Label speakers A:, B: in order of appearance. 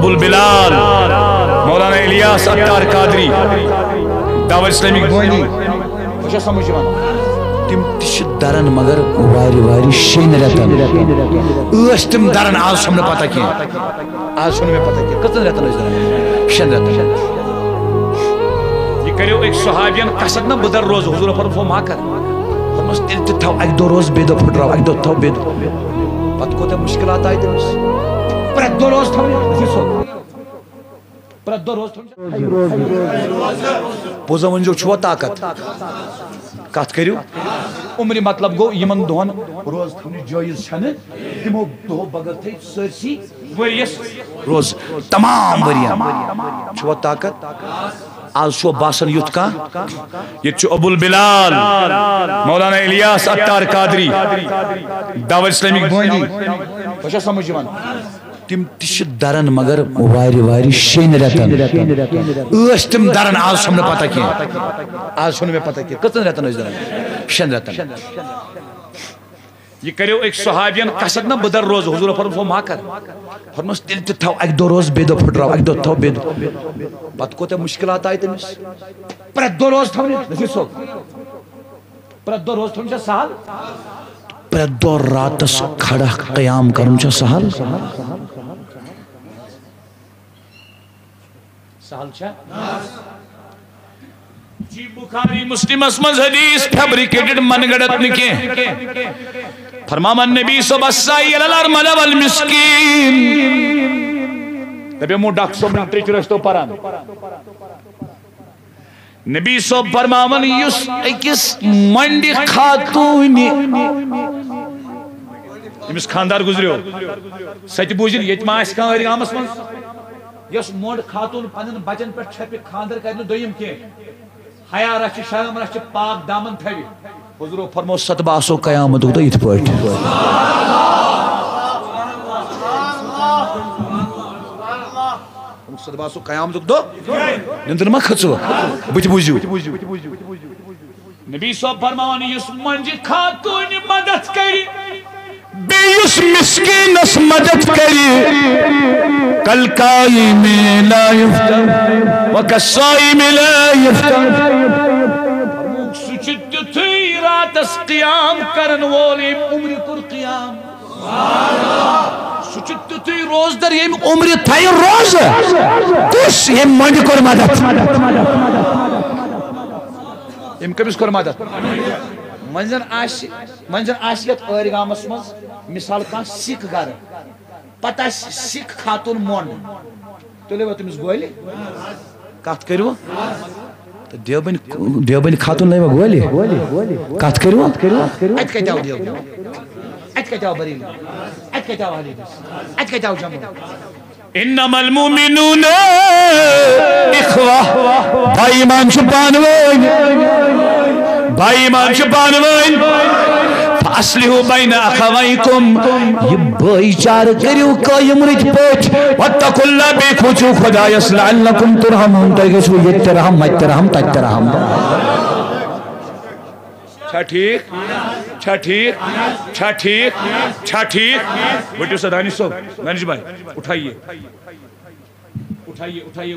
A: ابو البلال مولانا الیاس اتار قادری دعوت اسلامک بوانی مجھے سمجھ تم تش درن مگر واری واری شین رتن اس تم درن آج سمجھ پتہ کی آج سمجھ میں پتہ کی کتن رتن اس درن شین رتن یہ کریو ایک صحابین قصد نہ بدر روز حضور فرمو ما کر فرمس تیل تی تھاو ایک دو روز بیدو پھٹ رہا ایک دو تھاو بیدو پت کو تے مشکلات آئی تمس پرت دو روز تھاو نہیں سو پرت دو روز تھاو پوزا ونجو چھو طاقت کات کریو عمری مطلب گو یمن دون روز تھونی جائز چھنے تمو دو بغل تھے سرسی وریس روز تمام وریم چھو طاقت آج شو باسن یوت کا یہ چھو ابو البلال مولانا الیاس اتار قادری دعوت اسلامک بوانی بچہ سمجھ جوان تم تش درن مگر واری واری شین رتن اس تم درن آج سمجھ پتہ کی آج سمجھ میں پتہ کی کتن رتن اس درن شین رتن یہ کریو ایک صحابین قصد نہ بدر روز حضور فرمو ما کر فرمس تیل تی تھاو ایک دو روز بیدو پھٹ رہا ایک دو تھاو بیدو پت کو تے مشکلات آئی تمس پرت دو روز تھاو نہیں سو پرت دو روز تھاو نہیں سہل پرت دو راتس کھڑا قیام کروں چا سہل سہل چا جی بخاری مسلم اسمز حدیث فیبریکیٹڈ من گڑت نکے فرماما نبی صبح السائی الالارمل والمسکین نبی مو ڈاک صبح نتری چرشتو پران نبی صبح فرماما یس ایکس منڈی خاتونی امس خاندار گزریو سچ بوجن یتما اس کان اری آمس من یس موڑ خاتون پنن بچن پر چھپی خاندر کرنے دویم کے حیا رچ شرم رچ پاک دامن تھوی حضور فرمو ست باسو قیامت تو یت پٹ ست باسو قیامت تو نندر ما کھچو بت بوجو نبی صاحب فرمان یس منج خاتون مدد کری بیس مسکین اس مدد کری کل قائم لا یفتر وکالصائم لا یفتر سچت تھی رات اس قیام کرن والیم عمر کر قیام سچت تھی روز در یم عمر تھی روز کس یم منڈ کر مدد یم کبس کر مدد منزن آشیت ارگامس مز مثال کان سکھ گر پتہ سکھ خاتون مونڈ تلے وہ تمس گولی کات کرو دیوبند خاتون لے گولی کات کرو ات کتاو دیوبند ات کتاو بریلی ات کتاو حلیدس ات کتاو جمع انما المؤمنون اخوہ بھائی ایمان چھپانوین بھائی ایمان چھپانوین فاصلحوا بین اخویکم یہ بھائی چار کریو قائم رج پوچھ واتقوا اللہ بیکھوچو خدا یس لعلکم ترحمون ترگسو یہ ترحم مت ترحم تک ترحم چھا ٹھیک چھا ٹھیک چھا ٹھیک چھا ٹھیک بٹیو سا دانش صاحب دانش بھائی اٹھائیے اٹھائیے اٹھائیے